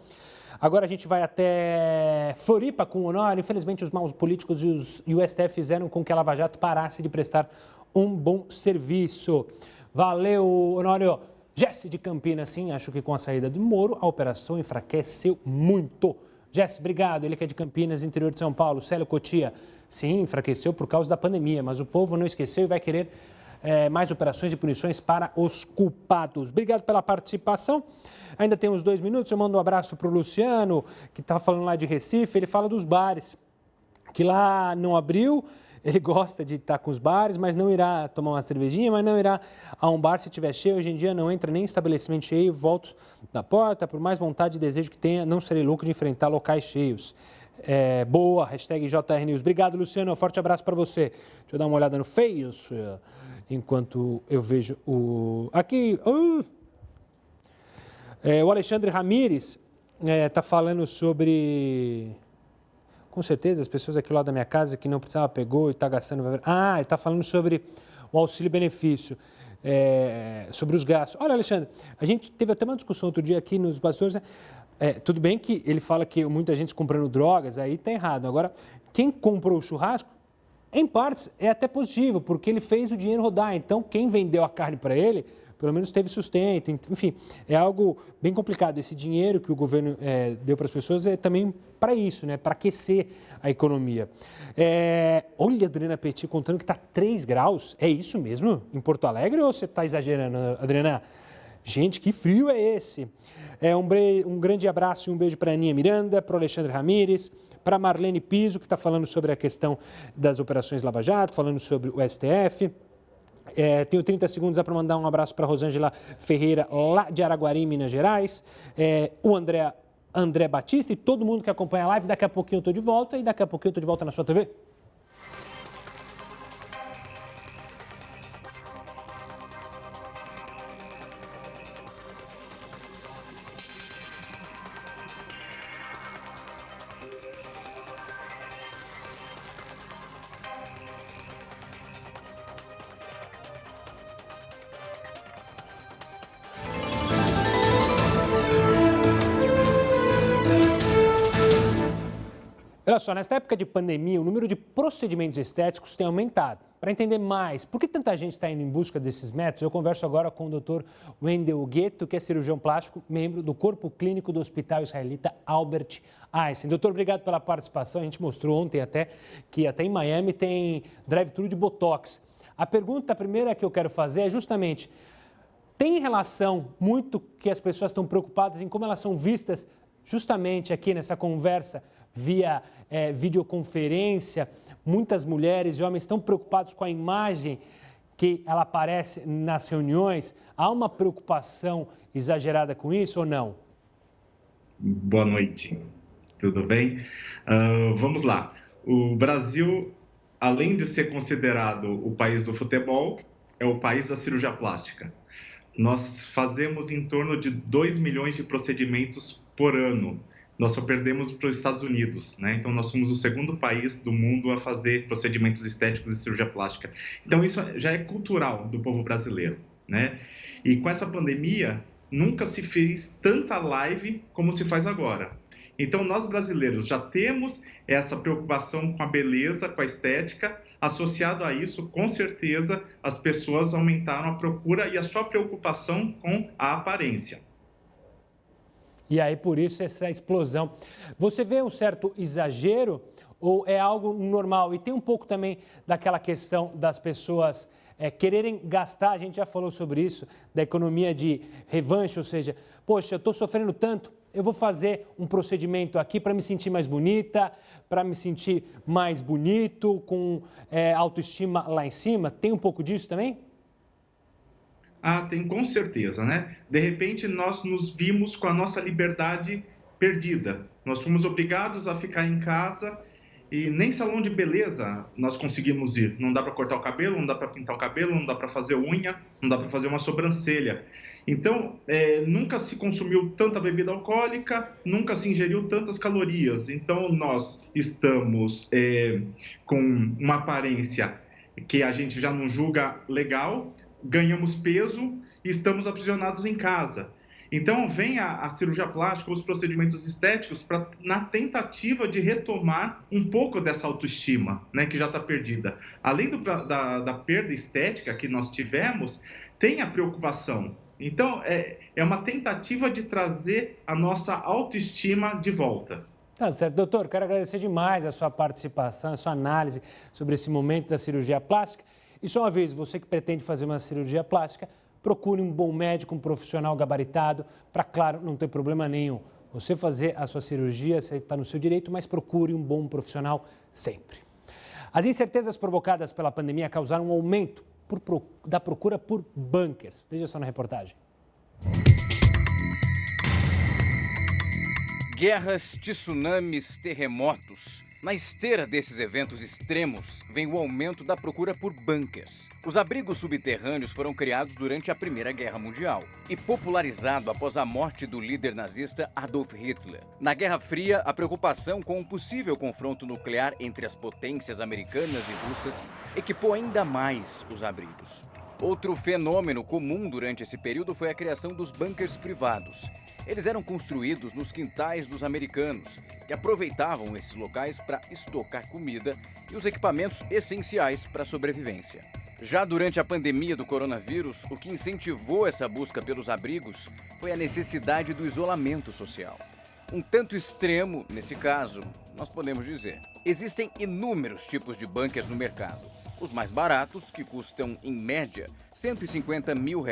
S1: Agora a gente vai até Floripa com o Honório. Infelizmente, os maus políticos e o STF fizeram com que a Lava Jato parasse de prestar um bom serviço. Valeu, Honório. Jesse de Campinas, sim, acho que com a saída do Moro, a operação enfraqueceu muito. Jesse, obrigado. Ele que é de Campinas, interior de São Paulo. Célio Cotia, sim, enfraqueceu por causa da pandemia, mas o povo não esqueceu e vai querer mais operações e punições para os culpados. Obrigado pela participação. Ainda temos 2 minutos, eu mando um abraço para o Luciano, que está falando lá de Recife. Ele fala dos bares, que lá não abriu, ele gosta de estar com os bares, mas não irá tomar uma cervejinha, mas não irá a um bar se estiver cheio. Hoje em dia não entra nem em estabelecimento cheio, volto da porta, por mais vontade e desejo que tenha, não serei louco de enfrentar locais cheios. Boa, hashtag JR News. Obrigado, Luciano, um forte abraço para você. Deixa eu dar uma olhada no Face, enquanto eu vejo o... Aqui... O Alexandre Ramires está falando sobre, com certeza, as pessoas aqui lá da minha casa que não precisava pegou e está gastando... ele está falando sobre o auxílio-benefício, sobre os gastos. Olha, Alexandre, a gente teve até uma discussão outro dia aqui nos bastidores, né? Tudo bem que ele fala que muita gente comprando drogas, aí está errado. Agora, quem comprou o churrasco, em partes, é até positivo, porque ele fez o dinheiro rodar. Então, quem vendeu a carne para ele... pelo menos teve sustento, enfim, é algo bem complicado. Esse dinheiro que o governo deu para as pessoas é também para isso, né? Para aquecer a economia. Olha, Adriana Petit contando que está 3 graus, é isso mesmo? Em Porto Alegre ou você está exagerando, Adriana? Gente, que frio é esse? Um grande abraço e um beijo para a Aninha Miranda, para o Alexandre Ramires, para a Marlene Piso, que está falando sobre a questão das operações Lava Jato, falando sobre o STF. Tenho 30 segundos para mandar um abraço para a Rosângela Ferreira, lá de Araguari, Minas Gerais. O André Batista e todo mundo que acompanha a live. Daqui a pouquinho eu estou de volta e daqui a pouquinho eu estou de volta na sua TV. Olha só, nesta época de pandemia, o número de procedimentos estéticos tem aumentado. Para entender mais por que tanta gente está indo em busca desses métodos, eu converso agora com o Dr. Wendel Gueto, que é cirurgião plástico, membro do Corpo Clínico do Hospital Israelita Albert Einstein. Doutor, obrigado pela participação. A gente mostrou ontem até que até em Miami tem drive-thru de Botox. A pergunta primeira que eu quero fazer é justamente, tem relação muito que as pessoas estão preocupadas em como elas são vistas justamente aqui nessa conversa via videoconferência, muitas mulheres e homens estão preocupados com a imagem que ela aparece nas reuniões. Há uma preocupação exagerada com isso ou não?
S14: Boa noite, tudo bem? Vamos lá. O Brasil, além de ser considerado o país do futebol, é o país da cirurgia plástica. Nós fazemos em torno de 2 milhões de procedimentos por ano. Nós só perdemos para os Estados Unidos, né? Então, nós somos o segundo país do mundo a fazer procedimentos estéticos e cirurgia plástica. Então, isso já é cultural do povo brasileiro, né? E com essa pandemia, nunca se fez tanta live como se faz agora. Então, nós brasileiros já temos essa preocupação com a beleza, com a estética. Associado a isso, com certeza, as pessoas aumentaram a procura e a sua preocupação com a aparência.
S1: E aí, por isso, essa explosão. Você vê um certo exagero ou é algo normal? E tem um pouco também daquela questão das pessoas quererem gastar, a gente já falou sobre isso, da economia de revanche, ou seja, poxa, eu estou sofrendo tanto, eu vou fazer um procedimento aqui para me sentir mais bonita, para me sentir mais bonito, com autoestima lá em cima. Tem um pouco disso também?
S14: Tem com certeza, né? De repente, nós nos vimos com a nossa liberdade perdida. Nós fomos obrigados a ficar em casa e nem salão de beleza nós conseguimos ir. Não dá para cortar o cabelo, não dá para pintar o cabelo, não dá para fazer unha, não dá para fazer uma sobrancelha. Então, nunca se consumiu tanta bebida alcoólica, nunca se ingeriu tantas calorias. Então, nós estamos com uma aparência que a gente já não julga legal, ganhamos peso e estamos aprisionados em casa. Então, vem a cirurgia plástica, os procedimentos estéticos, na tentativa de retomar um pouco dessa autoestima, né, que já está perdida. Além da perda estética que nós tivemos, tem a preocupação. Então, é uma tentativa de trazer a nossa autoestima de volta.
S1: Tá certo. Doutor, quero agradecer demais a sua participação, a sua análise sobre esse momento da cirurgia plástica. E só uma vez, você que pretende fazer uma cirurgia plástica, procure um bom médico, um profissional gabaritado, para, claro, não ter problema nenhum. Você fazer a sua cirurgia, você está no seu direito, mas procure um bom profissional sempre. As incertezas provocadas pela pandemia causaram um aumento da procura por bunkers. Veja só na reportagem.
S7: Guerras, tsunamis, terremotos. Na esteira desses eventos extremos, vem o aumento da procura por bunkers. Os abrigos subterrâneos foram criados durante a Primeira Guerra Mundial e popularizado após a morte do líder nazista Adolf Hitler. Na Guerra Fria, a preocupação com um possível confronto nuclear entre as potências americanas e russas equipou ainda mais os abrigos. Outro fenômeno comum durante esse período foi a criação dos bunkers privados. Eles eram construídos nos quintais dos americanos, que aproveitavam esses locais para estocar comida e os equipamentos essenciais para a sobrevivência. Já durante a pandemia do coronavírus, o que incentivou essa busca pelos abrigos foi a necessidade do isolamento social. Um tanto extremo, nesse caso, nós podemos dizer. Existem inúmeros tipos de bunkers no mercado. Os mais baratos, que custam, em média, R$150 mil.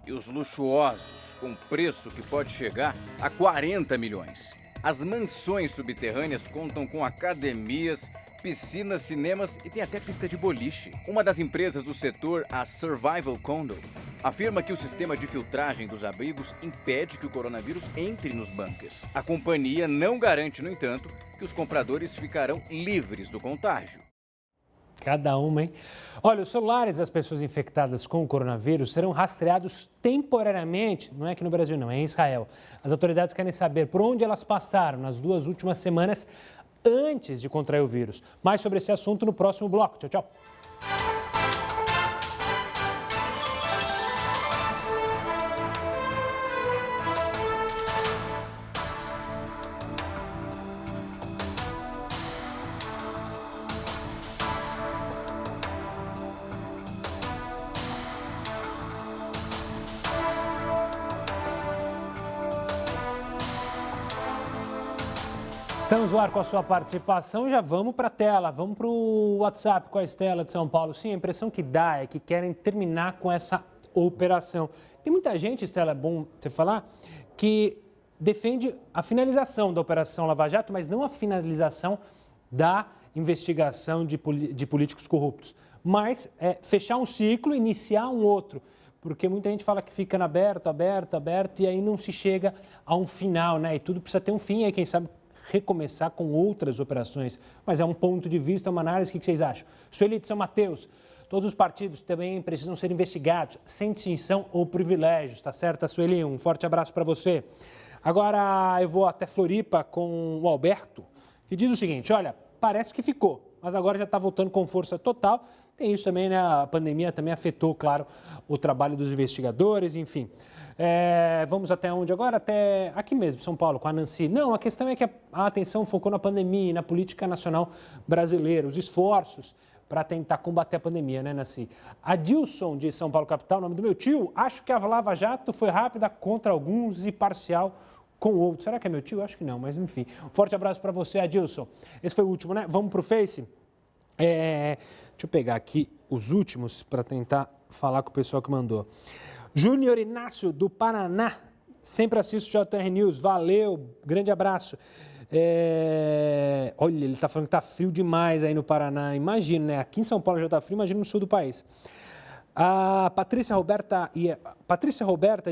S7: E os luxuosos, com preço que pode chegar a 40 milhões. As mansões subterrâneas contam com academias, piscinas, cinemas e tem até pista de boliche. Uma das empresas do setor, a Survival Condo, afirma que o sistema de filtragem dos abrigos impede que o coronavírus entre nos bunkers. A companhia não garante, no entanto, que os compradores ficarão livres do contágio.
S1: Cada uma, hein? Olha, os celulares das pessoas infectadas com o coronavírus serão rastreados temporariamente, não é aqui no Brasil não, é em Israel. As autoridades querem saber por onde elas passaram nas 2 últimas semanas antes de contrair o vírus. Mais sobre esse assunto no próximo bloco. Tchau, tchau. Estamos no ar com a sua participação, já vamos para a tela, vamos para o WhatsApp com a Estela de São Paulo. Sim, a impressão que dá é que querem terminar com essa operação. Tem muita gente, Estela, é bom você falar, que defende a finalização da Operação Lava Jato, mas não a finalização da investigação de políticos corruptos, mas fechar um ciclo e iniciar um outro. Porque muita gente fala que fica aberto, e aí não se chega a um final, né? E tudo precisa ter um fim, e aí quem sabe recomeçar com outras operações. Mas é um ponto de vista, uma análise, o que vocês acham? Sueli de São Mateus, todos os partidos também precisam ser investigados, sem distinção ou privilégios, tá certo, Sueli? Um forte abraço para você. Agora eu vou até Floripa com o Alberto, que diz o seguinte, olha, parece que ficou, mas agora já está voltando com força total. Tem isso também, né? A pandemia também afetou, claro, o trabalho dos investigadores, enfim. Vamos até onde agora? Até aqui mesmo, São Paulo, com a Nancy. Não, a questão é que a atenção focou na pandemia e na política nacional brasileira, os esforços para tentar combater a pandemia, né, Nancy? Adilson, de São Paulo, capital, nome do meu tio, acho que a Lava Jato foi rápida contra alguns e parcial com outros. Será que é meu tio? Acho que não, mas enfim. Um forte abraço para você, Adilson. Esse foi o último, né? Vamos para o Face? Deixa eu pegar aqui os últimos para tentar falar com o pessoal que mandou. Júnior Inácio, do Paraná, sempre assisto o JR News, valeu, grande abraço. Olha, ele está falando que está frio demais aí no Paraná, imagina, né? Aqui em São Paulo já está frio, imagina no sul do país. A Patrícia Roberta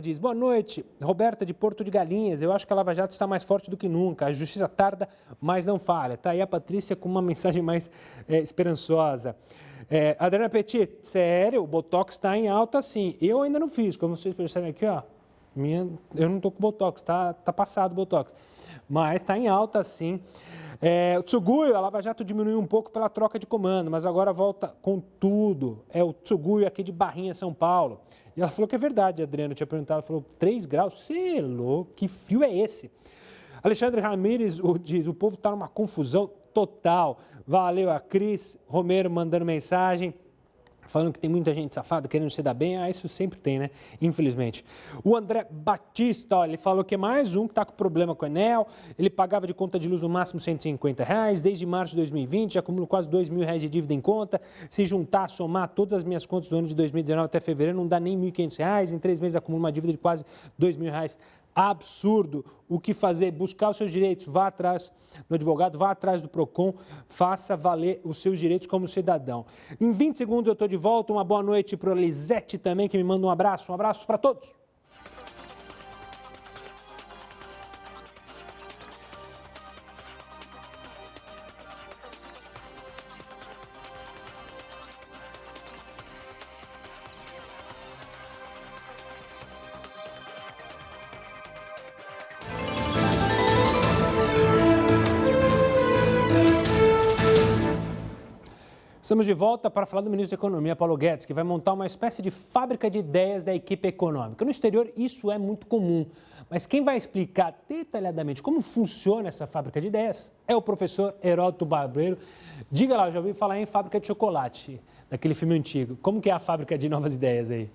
S1: diz, boa noite, Roberta de Porto de Galinhas, eu acho que a Lava Jato está mais forte do que nunca, a justiça tarda, mas não falha. Tá aí a Patrícia com uma mensagem mais esperançosa. Adriana Petit, sério, o Botox está em alta sim, eu ainda não fiz, como vocês percebem aqui, ó, eu não estou com Botox, tá passado o Botox, mas está em alta sim. O Tsuguyo, a Lava Jato diminuiu um pouco pela troca de comando, mas agora volta com tudo. É o Tsuguyo aqui de Barrinha, São Paulo. E ela falou que é verdade, Adriana, eu tinha perguntado, ela falou 3 graus, você é louco, que fio é esse? Alexandre Ramírez diz, o povo está numa confusão total. Valeu, a Cris Romero mandando mensagem, falando que tem muita gente safada querendo se dar bem. Isso sempre tem, né? Infelizmente. O André Batista, olha, ele falou que é mais um que está com problema com o Enel. Ele pagava de conta de luz no máximo R$150. Desde março de 2020, acumulo quase R$2.000 de dívida em conta. Se juntar, somar todas as minhas contas do ano de 2019 até fevereiro, não dá nem R$1.500. Em 3 meses, acumulo uma dívida de quase R$2.000. Absurdo. O que fazer? Buscar os seus direitos. Vá atrás do advogado, vá atrás do PROCON, faça valer os seus direitos como cidadão. Em 20 segundos eu estou de volta. Uma boa noite para a Lisete também, que me manda um abraço. Um abraço para todos. Estamos de volta para falar do ministro da Economia, Paulo Guedes, que vai montar uma espécie de fábrica de ideias da equipe econômica. No exterior, isso é muito comum. Mas quem vai explicar detalhadamente como funciona essa fábrica de ideias é o professor Heródoto Barbeiro. Diga lá, eu já ouvi falar em fábrica de chocolate, daquele filme antigo. Como que é a fábrica de novas ideias aí?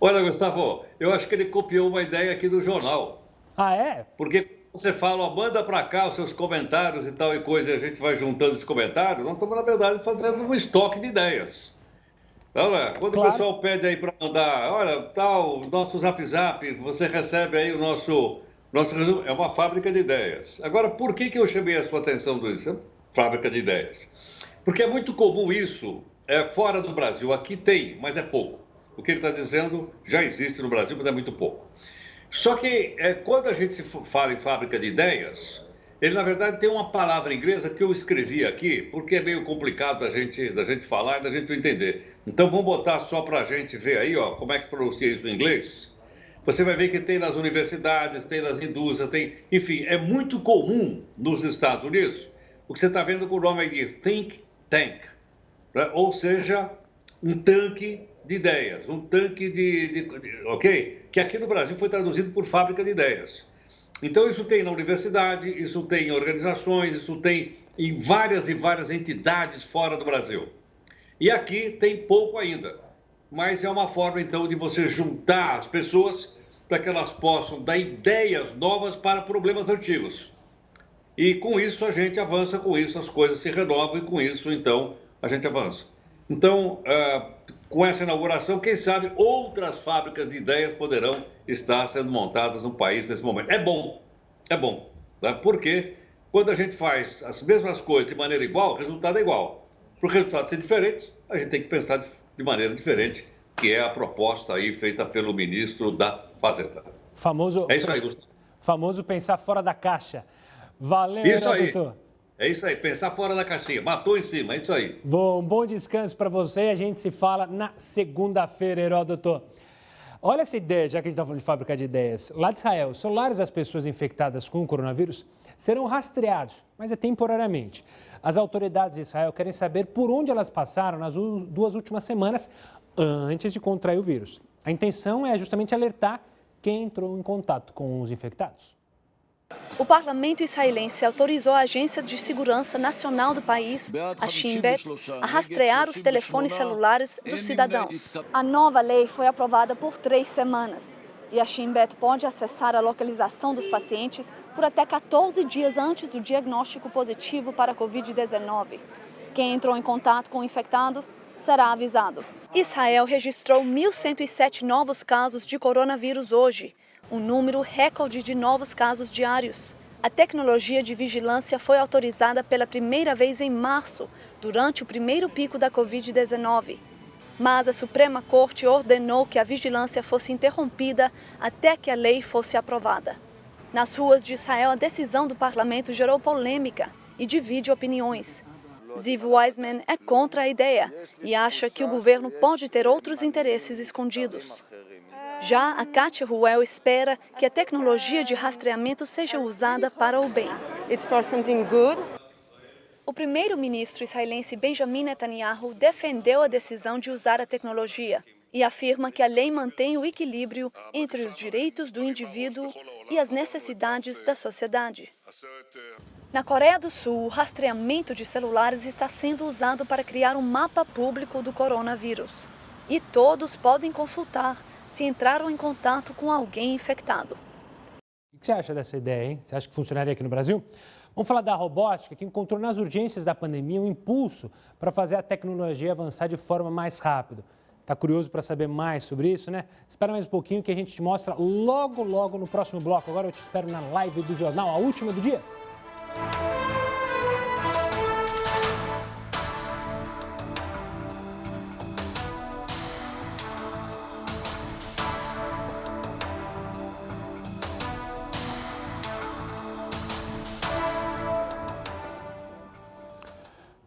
S6: Olha, Gustavo, eu acho que ele copiou uma ideia aqui do jornal.
S1: Ah, é?
S6: Porque você fala, ó, manda para cá os seus comentários e tal e coisa, e a gente vai juntando esses comentários, nós estamos, na verdade, fazendo um estoque de ideias. Olha, quando claro. O pessoal pede aí para mandar, olha, tal, o nosso Zap, você recebe aí o nosso resumo, é uma fábrica de ideias. Agora, por que eu chamei a sua atenção disso? Fábrica de ideias. Porque é muito comum isso, fora do Brasil, aqui tem, mas é pouco. O que ele está dizendo já existe no Brasil, mas é muito pouco. Só que quando a gente fala em fábrica de ideias, ele na verdade tem uma palavra inglesa que eu escrevi aqui, porque é meio complicado da gente falar e da gente entender. Então vamos botar só para a gente ver aí, ó, como é que se pronuncia isso em inglês. Você vai ver que tem nas universidades, tem nas indústrias, tem... Enfim, é muito comum nos Estados Unidos o que você está vendo com o nome aí de think tank, né? Ou seja, um tanque de ideias, um tanque ok? Que aqui no Brasil foi traduzido por fábrica de ideias. Então isso tem na universidade, isso tem em organizações, isso tem em várias e várias entidades fora do Brasil. E aqui tem pouco ainda, mas é uma forma então de você juntar as pessoas para que elas possam dar ideias novas para problemas antigos. E com isso a gente avança, com isso as coisas se renovam e com isso então a gente avança. Então, com essa inauguração, quem sabe outras fábricas de ideias poderão estar sendo montadas no país nesse momento. É bom. Tá? Por quê? quando a gente faz as mesmas coisas de maneira igual, o resultado é igual. Para o resultado ser diferente, a gente tem que pensar de maneira diferente, que é a proposta aí feita pelo ministro da Fazenda. É isso aí, Gustavo.
S1: Famoso pensar fora da caixa. Valeu,
S6: isso aí.
S1: doutor.
S6: É isso aí, pensar fora da caixinha. Matou em cima, é isso aí.
S1: Bom descanso para você. A gente se fala na segunda-feira, Heródoto. Olha essa ideia, já que a gente está falando de fábrica de ideias. Lá de Israel, os celulares das pessoas infectadas com o coronavírus serão rastreados, mas é temporariamente. As autoridades de Israel querem saber por onde elas passaram nas 2 últimas semanas antes de contrair o vírus. A intenção é justamente alertar quem entrou em contato com os infectados.
S15: O parlamento israelense autorizou a Agência de Segurança Nacional do país, a Shin Bet, a rastrear os telefones celulares dos cidadãos. A nova lei foi aprovada por 3 semanas e a Shin Bet pode acessar a localização dos pacientes por até 14 dias antes do diagnóstico positivo para a Covid-19. Quem entrou em contato com o infectado será avisado. Israel registrou 1.107 novos casos de coronavírus hoje, um número recorde de novos casos diários. A tecnologia de vigilância foi autorizada pela primeira vez em março, durante o primeiro pico da Covid-19. Mas a Suprema Corte ordenou que a vigilância fosse interrompida até que a lei fosse aprovada. Nas ruas de Israel, a decisão do parlamento gerou polêmica e divide opiniões. Ziv Weizman é contra a ideia e acha que o governo pode ter outros interesses escondidos. Já a Katia Ruel espera que a tecnologia de rastreamento seja usada para o bem. O primeiro-ministro israelense Benjamin Netanyahu defendeu a decisão de usar a tecnologia e afirma que a lei mantém o equilíbrio entre os direitos do indivíduo e as necessidades da sociedade. Na Coreia do Sul, o rastreamento de celulares está sendo usado para criar um mapa público do coronavírus. E todos podem consultar se entraram em contato com alguém infectado.
S1: O que você acha dessa ideia, hein? Você acha que funcionaria aqui no Brasil? Vamos falar da robótica, que encontrou nas urgências da pandemia um impulso para fazer a tecnologia avançar de forma mais rápida. Está curioso para saber mais sobre isso, né? Espera mais um pouquinho que a gente te mostra logo no próximo bloco. Agora eu te espero na live do jornal, a última do dia.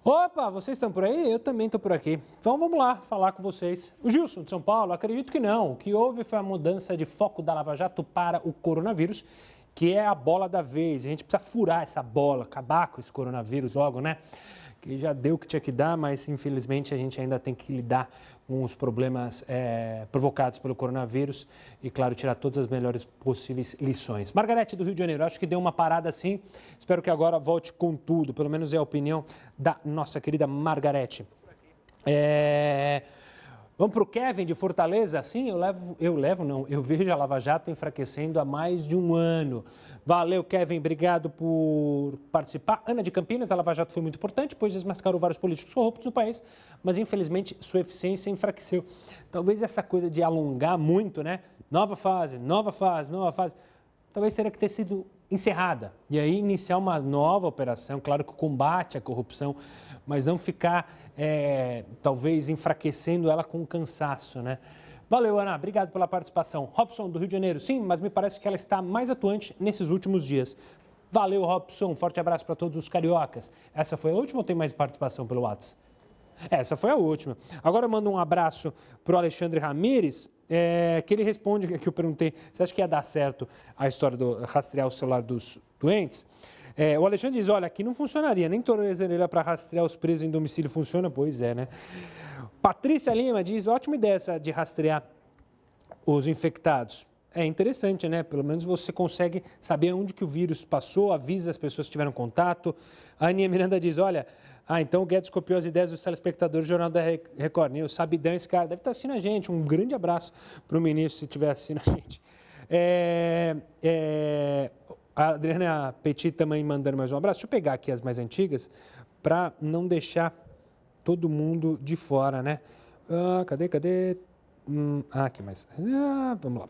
S1: Opa, vocês estão por aí? Eu também estou por aqui. Então vamos lá falar com vocês. O Gilson, de São Paulo, acredito que não. O que houve foi a mudança de foco da Lava Jato para o coronavírus, que é a bola da vez. A gente precisa furar essa bola, acabar com esse coronavírus logo, né? Que já deu o que tinha que dar, mas infelizmente a gente ainda tem que lidar com os problemas provocados pelo coronavírus e, claro, tirar todas as melhores possíveis lições. Margarete, do Rio de Janeiro, acho que deu uma parada assim, espero que agora volte com tudo, pelo menos é a opinião da nossa querida Margarete. Vamos para o Kevin, de Fortaleza? Sim, eu vejo a Lava Jato enfraquecendo há mais de um ano. Valeu, Kevin, obrigado por participar. Ana, de Campinas, a Lava Jato foi muito importante, pois desmascarou vários políticos corruptos no país, mas infelizmente sua eficiência enfraqueceu. Talvez essa coisa de alongar muito, né? Nova fase, talvez teria que ter sido encerrada. E aí iniciar uma nova operação, claro que combate à corrupção, mas não ficar, talvez, enfraquecendo ela com cansaço, né? Valeu, Ana. Obrigado pela participação. Robson, do Rio de Janeiro. Sim, mas me parece que ela está mais atuante nesses últimos dias. Valeu, Robson. Forte abraço para todos os cariocas. Essa foi a última ou tem mais participação pelo WhatsApp? Essa foi a última. Agora eu mando um abraço para o Alexandre Ramires, que ele responde, que eu perguntei, você acha que ia dar certo a história do rastrear o celular dos doentes? O Alexandre diz, olha, aqui não funcionaria, nem tornozeleira para rastrear os presos em domicílio funciona? Pois é, né? Patrícia Lima diz, ótima ideia essa de rastrear os infectados. É interessante, né? Pelo menos você consegue saber onde que o vírus passou, avisa as pessoas que tiveram contato. A Aninha Miranda diz, olha, então o Guedes copiou as ideias dos telespectadores do Jornal da Record News. Sabidão, esse cara deve estar assistindo a gente. Um grande abraço para o ministro, se estiver assistindo a gente. A Adriana Petit também mandando mais um abraço. Deixa eu pegar aqui as mais antigas para não deixar todo mundo de fora, né? Cadê? Aqui mais. Vamos lá.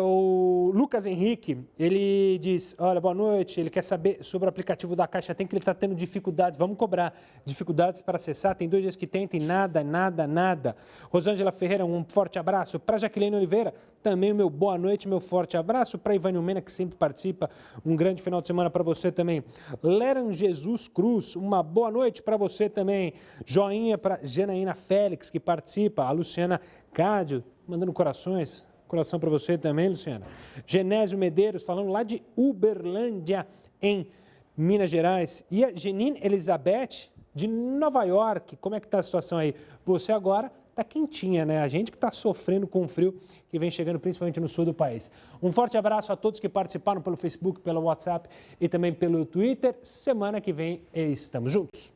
S1: O Lucas Henrique, ele diz, olha, boa noite, ele quer saber sobre o aplicativo da Caixa Tem, que ele está tendo dificuldades, vamos cobrar dificuldades para acessar, tem 2 dias que tem nada. Rosângela Ferreira, um forte abraço. Para Jaqueline Oliveira, também o meu boa noite, meu forte abraço. Para Ivânio Mena, que sempre participa, um grande final de semana para você também. Leran Jesus Cruz, uma boa noite para você também. Joinha para Janaína Félix, que participa. A Luciana Cádio, mandando corações. Coração para você também, Luciana. Genésio Medeiros, falando lá de Uberlândia, em Minas Gerais. E a Janine Elizabeth, de Nova York. Como é que está a situação aí? Você agora está quentinha, né? A gente que está sofrendo com o frio que vem chegando principalmente no sul do país. Um forte abraço a todos que participaram pelo Facebook, pelo WhatsApp e também pelo Twitter. Semana que vem estamos juntos.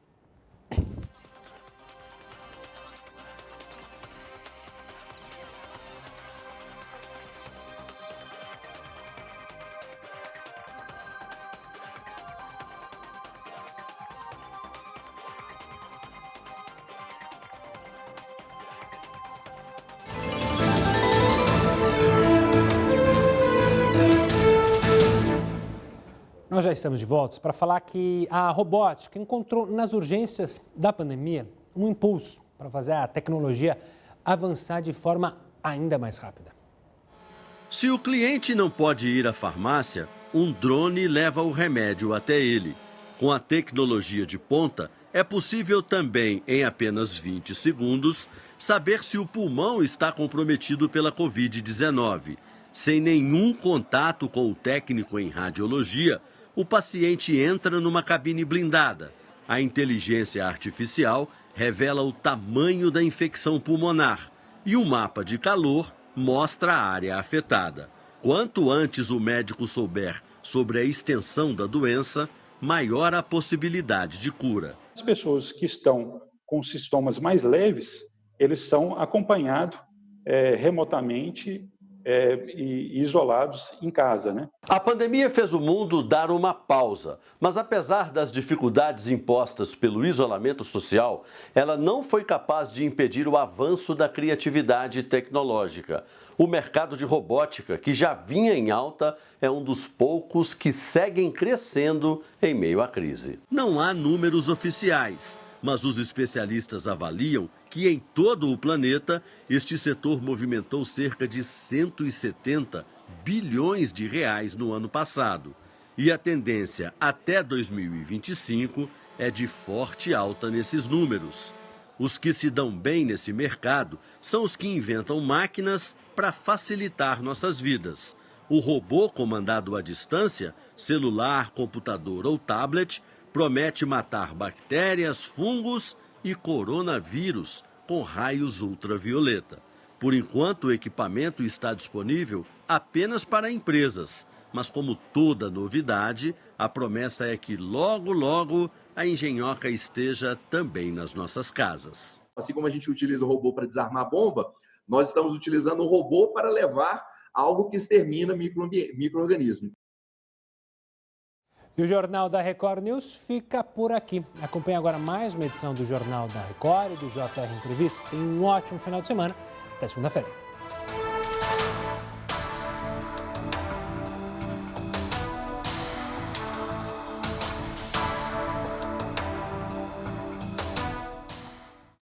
S1: Nós já estamos de volta para falar que a robótica encontrou nas urgências da pandemia um impulso para fazer a tecnologia avançar de forma ainda mais rápida.
S16: Se o cliente não pode ir à farmácia, um drone leva o remédio até ele. Com a tecnologia de ponta, é possível também, em apenas 20 segundos, saber se o pulmão está comprometido pela Covid-19. Sem nenhum contato com o técnico em radiologia, o paciente entra numa cabine blindada. A inteligência artificial revela o tamanho da infecção pulmonar e o mapa de calor mostra a área afetada. Quanto antes o médico souber sobre a extensão da doença, maior a possibilidade de cura.
S17: As pessoas que estão com sintomas mais leves, eles são acompanhados remotamente e isolados em casa, né?
S16: A pandemia fez o mundo dar uma pausa, mas apesar das dificuldades impostas pelo isolamento social, ela não foi capaz de impedir o avanço da criatividade tecnológica. O mercado de robótica, que já vinha em alta, é um dos poucos que seguem crescendo em meio à crise. Não há números oficiais, mas os especialistas avaliam que em todo o planeta este setor movimentou cerca de 170 bilhões de reais no ano passado. E a tendência até 2025 é de forte alta nesses números. Os que se dão bem nesse mercado são os que inventam máquinas para facilitar nossas vidas. O robô comandado à distância, celular, computador ou tablet, promete matar bactérias, fungos e coronavírus com raios ultravioleta. Por enquanto, o equipamento está disponível apenas para empresas, mas como toda novidade, a promessa é que logo, logo, a engenhoca esteja também nas nossas casas.
S18: Assim como a gente utiliza o robô para desarmar a bomba, nós estamos utilizando o robô para levar algo que extermina micro-organismos.
S1: E o Jornal da Record News fica por aqui. Acompanhe agora mais uma edição do Jornal da Record e do JR Entrevista. Tenha um ótimo final de semana. Até segunda-feira.